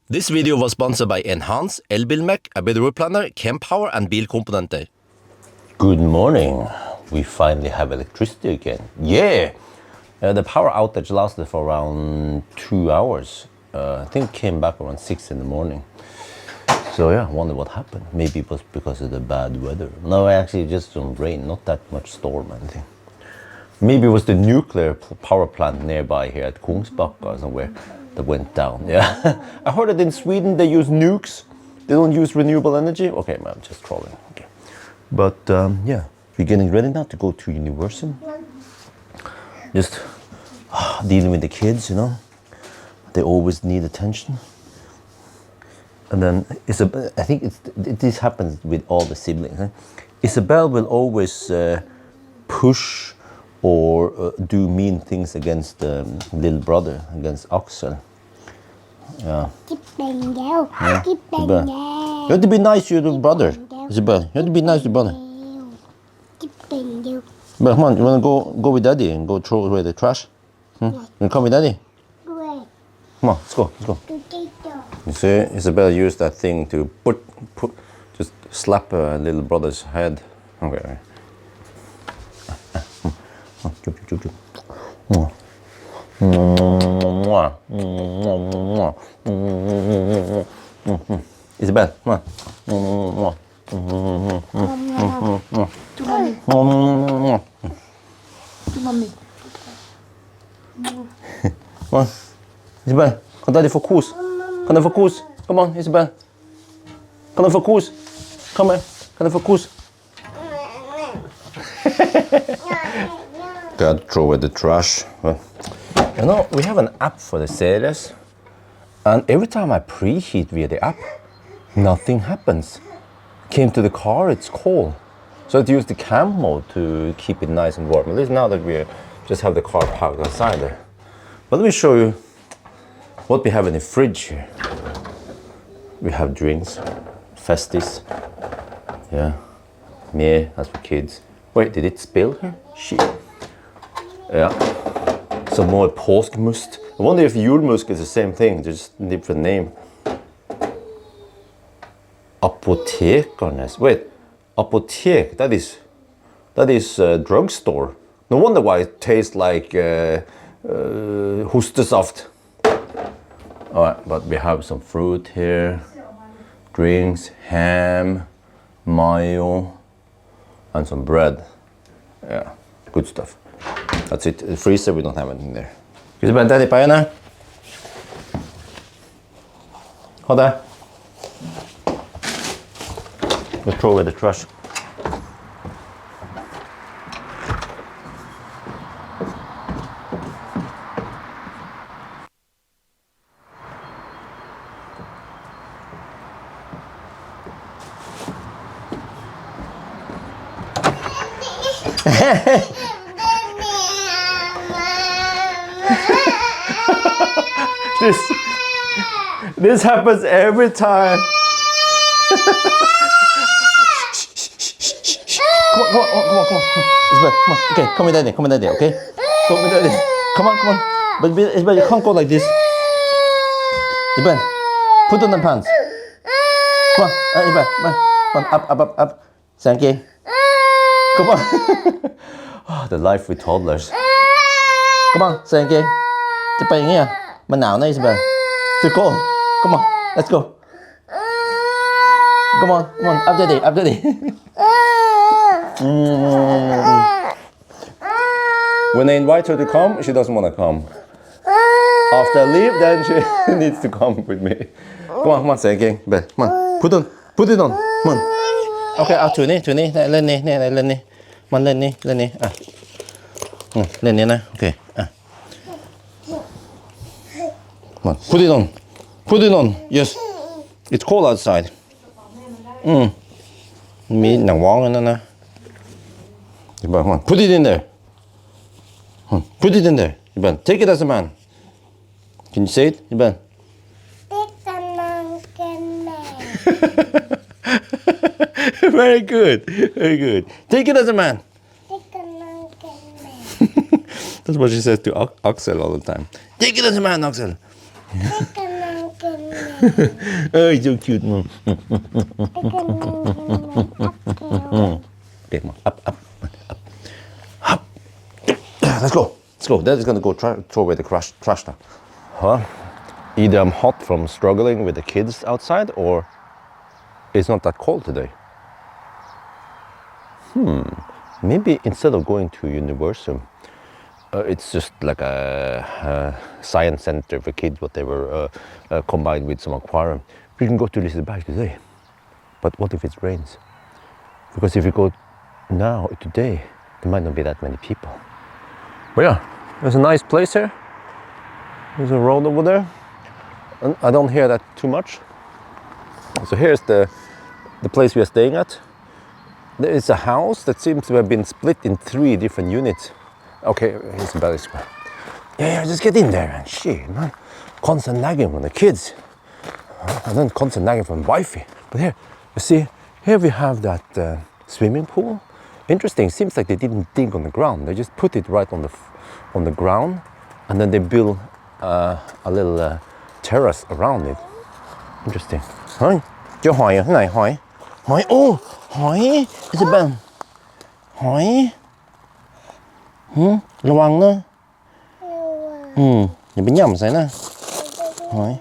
This video was sponsored by Enhance, Elbilmek, ABRP Planner, Kempower and bilkomponenter. Good morning. We finally have electricity again. Yeah! The power outage lasted for around 2 hours. I think it came back around 6 in the morning. So yeah, I wonder what happened. Maybe it was because of the bad weather. No, actually just some rain, not that much storm, I think. Maybe it was the nuclear power plant nearby here at Kungsbacka or somewhere that went down. Yeah, I heard that in Sweden they use nukes. They don't use renewable energy. Okay, I'm just trolling. Okay, but yeah, we're getting ready now to go to university. Just dealing with the kids, you know. They always need attention. And then I think this happens with all the siblings. Eh? Isabel will always push or do mean things against little brother, against Axel. Yeah. Yeah. You have to be nice to your little brother, Isabel. You have to be nice to your brother. But come on, you want to go with Daddy and go throw away the trash? You want to come with Daddy? Come on, let's go. You see, Isabel used that thing to just slap her little brother's head. Okay. Isabel, come on. To mommy. Come on. Isabel, kan Daddy få kos? Kan jeg få kos? Come on, Isabel. Kan jeg få kos? Kom her. Kan jeg få kos? Gotta throw away the trash. You know, we have an app for the series, and every time I preheat via the app, nothing happens. Came to the car, it's cold. So I had to use the cam mode to keep it nice and warm. At least now that we just have the car parked outside there. But let me show you what we have in the fridge here. We have drinks, Festis. Yeah, yeah, that's for kids. Wait, did it spill here? Shit. Yeah, some more påskmust. I wonder if julmusk is the same thing, just a different name. Apotekernes. Wait, apotek. That is a drugstore. No wonder why it tastes like hostesaft. All right, but we have some fruit here, drinks, ham, mayo, and some bread. Yeah, good stuff. That's it. The freezer, we don't have anything there. Skal vi bare Daddy på øynene? Ha det. Let's throw away the trash. This happens every time. Come on. Isabel, come on. Okay, come with Daddy, okay? Come with Daddy. Come on. But Isabel, you can't go like this. Isabel, put on the pants. Come on, Isabel, come on, up. Thank you. Come on. Oh, the life with toddlers. Come on, thank you. จะไปอย่างเงี้ยมันหนาวนะ Isabel. To go. Come on, let's go. Come on, up Daddy. When I invite her to come, she doesn't want to come. After I leave, then she needs to come with me. Come on, say again. Come on, put it on. Come on. Okay, เอาถือนี่เล่นนี่มันเล่นนี่อ่ะเล่นนี่นะโอเคอ่ะ Come on, put it on. Yes, it's cold outside. มีหนังว้องนั่นนะ Come on, put it in there. Take it as a man. Can you say it, Iban? Very good. Take it as a man. That's what she says to Axel all the time. Take it as a man, Axel. Oh, he's so cute. Okay, come on. Up. Let's go. Daddy's gonna go throw away the trash now. Huh? Either I'm hot from struggling with the kids outside, or it's not that cold today. Maybe instead of going to Universum, it's just like a science center for kids, whatever, combined with some aquarium. We can go to Liiput today. But what if it rains? Because if we go now, today, there might not be that many people. But yeah, there's a nice place here. There's a road over there. And I don't hear that too much. So here's the place we are staying at. There is a house that seems to have been split in 3 different units. Okay, here's the belly square. Yeah, just get in there, man. Shit, man. Constant nagging from the kids. And then constant nagging from wifey. But here, you see, here we have that swimming pool. Interesting, seems like they didn't dig on the ground. They just put it right on the ground. And then they built a little terrace around it. Interesting. Huh? Cho hỏi à? Thế này hỏi. Hỏi, ô, hỏi. Isabel. Hỏi. ระวังนะอย่าไปย่ำใส่นะหอย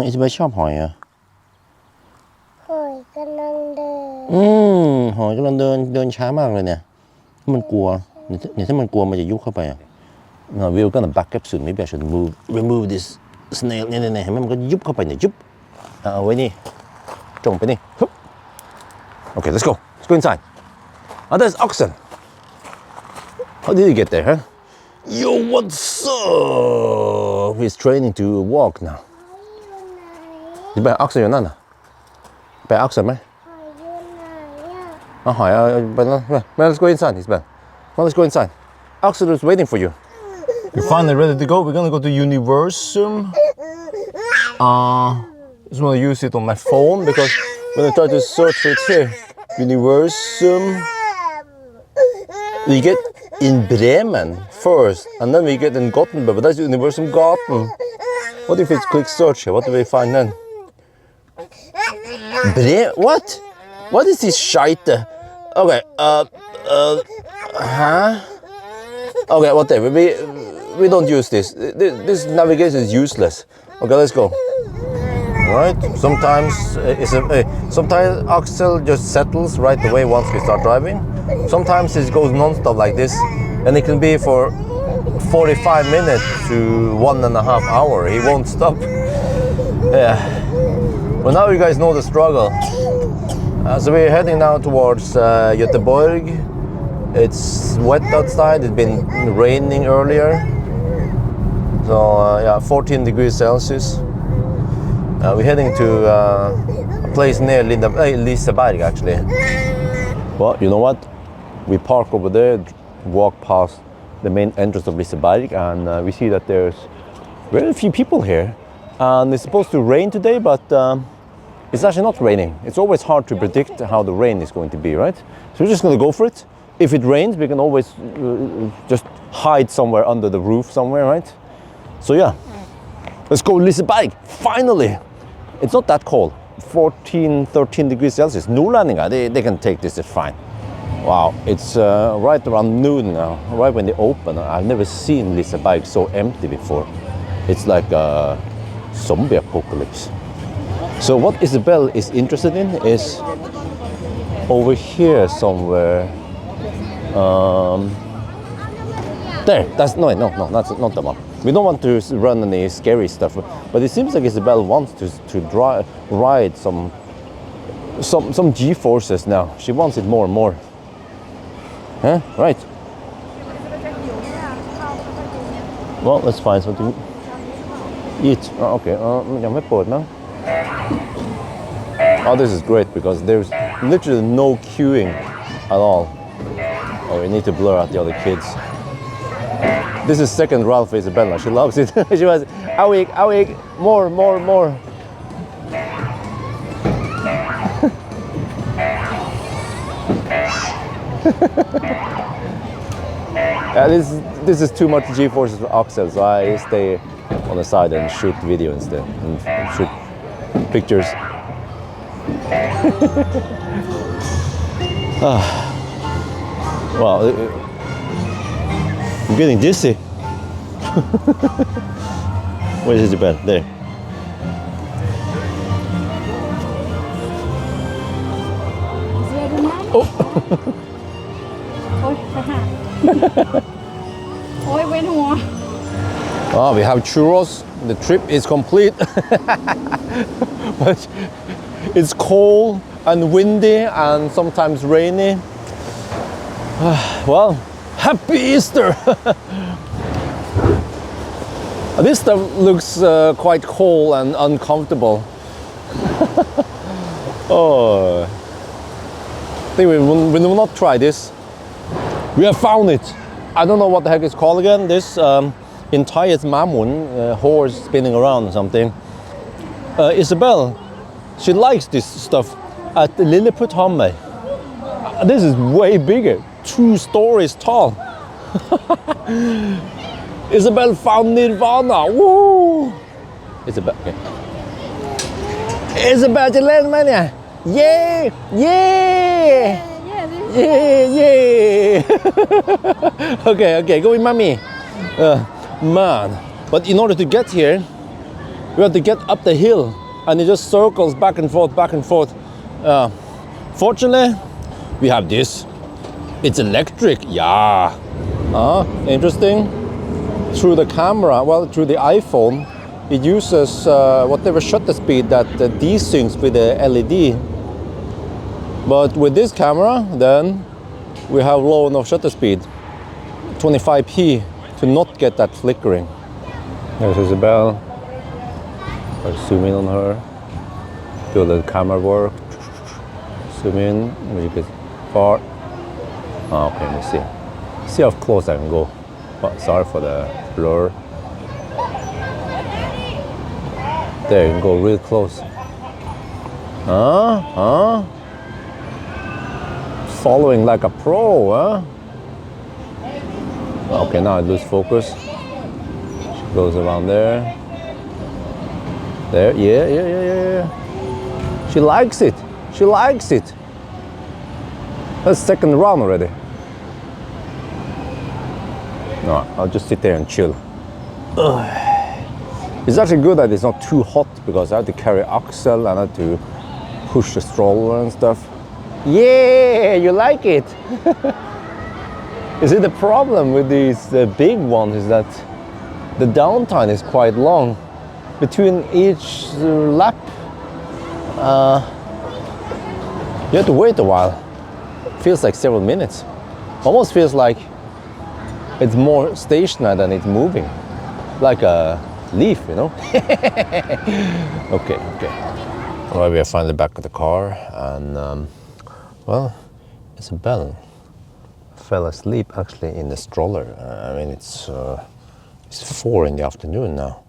อิสเบลชอบหอยอ่ะหอยกำลังเดินช้ามากเลยเนี่ยมันกลัวเนี่ยถ้ามันกลัวมันจะยุบเข้าไปอ่ะ we're gonna back up soon maybe I should remove this snail เนี่ยเห็นไหมมันก็ยุบเข้าไปเนี่ยยุบเอาไว้นี่จงไปนี่ Okay, let's go inside. There's oxen. How did you get there, huh? Yo, what's up? He's training to walk now. You better oxen your nana. Better oxen, man. Let's go inside, Isabel. Well, let's go inside. Oxen is waiting for you. You're finally ready to go. We're gonna go to Universum. Just want to use it on my phone because when I try to search for it here, Universum. We get in Bremen first, and then we get in Gøteborg, but that's Universum Garten. What if it's quick search here? What do we find then? What? What is this shite? Okay, Okay, whatever. We don't use this. This navigation is useless. Okay, let's go. Right. Sometimes sometimes Axel just settles right away once we start driving. Sometimes it goes non-stop like this, and it can be for 45 minutes to 1.5 hours. He won't stop. Yeah. Well, now you guys know the struggle. So we're heading now towards Gøteborg. It's wet outside. It's been raining earlier. So yeah, 14 degrees Celsius. We're heading to a place near Liiput actually. Well, you know what? We park over there, walk past the main entrance of Liiput, and we see that there's very few people here. And it's supposed to rain today, but it's actually not raining. It's always hard to predict how the rain is going to be, right? So we're just going to go for it. If it rains, we can always just hide somewhere under the roof somewhere, right? So yeah, let's go Liiput, finally! It's not that cold, 14, 13 degrees Celsius. Nyland, they can take this, it's fine. Wow, it's right around noon now, right when they open. I've never seen Liiput so empty before. It's like a zombie apocalypse. So what Isabel is interested in is over here somewhere. There, that's no, that's not the one. We don't want to run any scary stuff, but it seems like Isabel wants to ride some G-forces now. She wants it more and more. Huh? Right. Well, let's find something to eat. Oh, okay. Oh, this is great because there's literally no queuing at all. Oh, we need to blur out the other kids. This is second round for Isabella. She loves it. She was, awake, more. Yeah, this is too much G-forces for Axel, so I stay on the side and shoot video instead, and shoot pictures. Wow, I'm getting dizzy. Where is the bed? There. Oh. Oh, we have churros. The trip is complete. But it's cold and windy and sometimes rainy. Well, happy Easter! This stuff looks quite cold and uncomfortable. Oh, I think we will not try this. We have found it. I don't know what the heck it's called again. This entire mammon horse spinning around or something. Isabel, she likes this stuff at the Liiput Hammer. This is way bigger, 2 stories tall. Isabel found Nirvana. Woo! Isabel, okay. Isabel, you learn mania. Yeah, yeah, yeah, yeah. Okay, go with mommy. Man, but in order to get here, we have to get up the hill, and it just circles back and forth, back and forth. Fortunately, we have this. It's electric, yeah. Interesting. Through the camera, well, through the iPhone, it uses whatever shutter speed that desyncs with the LED. But with this camera, then we have low enough shutter speed, 25p, to not get that flickering. There's Isabel. I'll zoom in on her. Do a little camera work. Zoom in, make it far. Okay, let me see. See how close I can go. Oh, sorry for the blur. There, you can go real close. Following like a pro, huh? Okay, now I lose focus. She goes around there. There, yeah. She likes it. She likes it. That's second round already. No, I'll just sit there and chill. It's actually good that it's not too hot because I have to carry axle and I have to push the stroller and stuff. Yeah, you like it. You see, the problem with these big ones is that the downtime is quite long. Between each lap, you have to wait a while. Feels like several minutes. Almost feels like it's more stationary than it's moving. Like a leaf, you know? Okay. All right, we are finally back at the car, and well, Isabel fell asleep actually in the stroller. I mean, it's 4 in the afternoon now.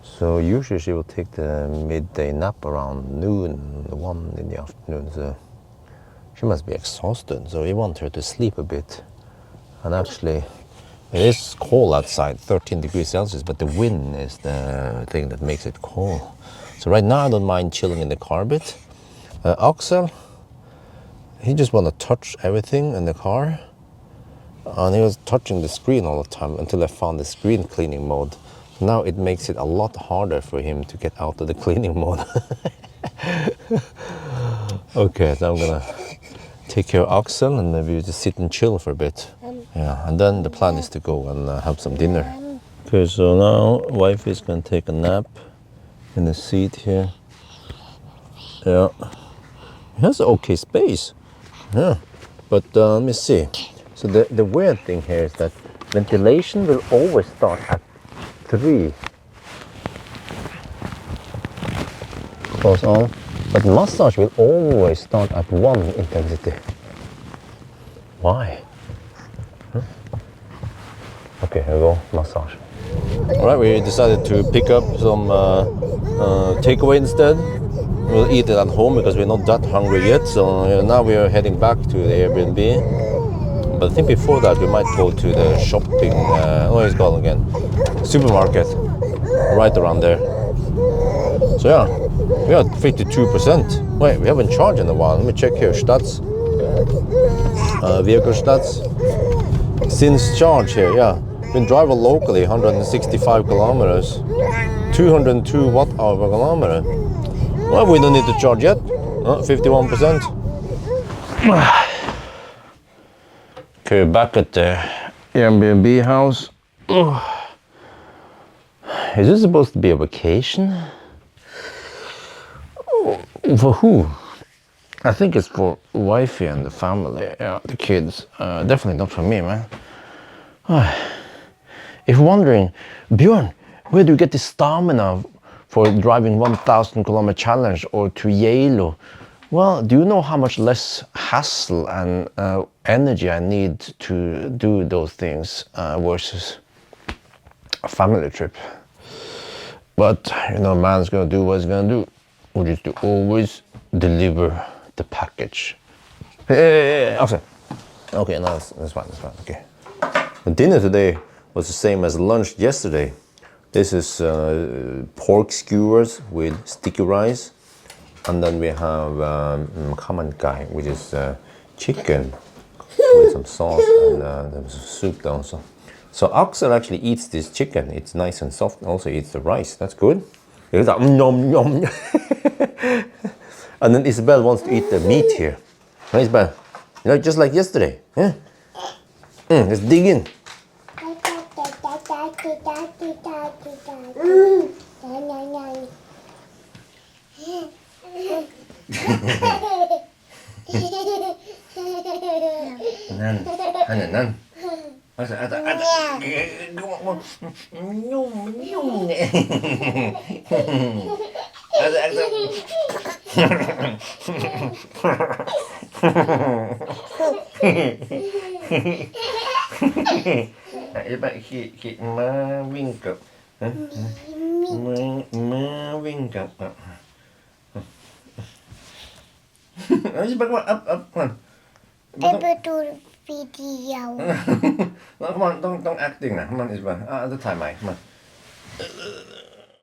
So usually she will take the midday nap around noon, 1 in the afternoon. So she must be exhausted. So we want her to sleep a bit. And actually, it is cold outside, 13 degrees Celsius, but the wind is the thing that makes it cold. So right now I don't mind chilling in the car a bit. Axel, he just want to touch everything in the car. And he was touching the screen all the time until I found the screen cleaning mode. Now it makes it a lot harder for him to get out of the cleaning mode. Okay, so I'm gonna take care of Axel and maybe just sit and chill for a bit. Yeah, and then the plan is to go and have some dinner. Okay, so now wife is gonna take a nap in the seat here. Yeah, it has okay space. Yeah, but let me see. So the weird thing here is that ventilation will always start at 3. Close on. But massage will always start at 1 intensity. Why? Okay, here we go, massage. All right, we decided to pick up some takeaway instead. We'll eat it at home because we're not that hungry yet. So now we are heading back to the Airbnb. But I think before that we might go to the shopping, what is it called again? Supermarket. right around there. So yeah, we are at 52%. Wait, we haven't charged in a while. Let me check here. Stats. Vehicle stats. Since charge here, yeah. Been driving locally 165 kilometers. 202 watt hour per kilometer. Well, we don't need to charge yet. 51%. Okay, back at the Airbnb house. Is this supposed to be a vacation? For who? I think it's for wifey and the family, yeah, the kids. Definitely not for me, man. If you're wondering, Bjørn, where do you get the stamina for driving 1,000 kilometer challenge or to Yale? Well, do you know how much less hassle and energy I need to do those things versus a family trip? But, you know, man's gonna do what he's gonna do, which is to always deliver the package. Hey, okay, no, that's fine, okay. The dinner today was the same as lunch yesterday. This is pork skewers with sticky rice. And then we have common guy, which is chicken with some sauce and there's soup also. So Axel actually eats this chicken. It's nice and soft, and also eats the rice. That's good. It's like, nom, nom. And then Isabel wants to eat the meat here. Right, Isabel? You know, just like yesterday. Yeah? Let's dig in. Nan. Video. Come on, don't acting now. Come on, Isabel. The time, Mike. Come on.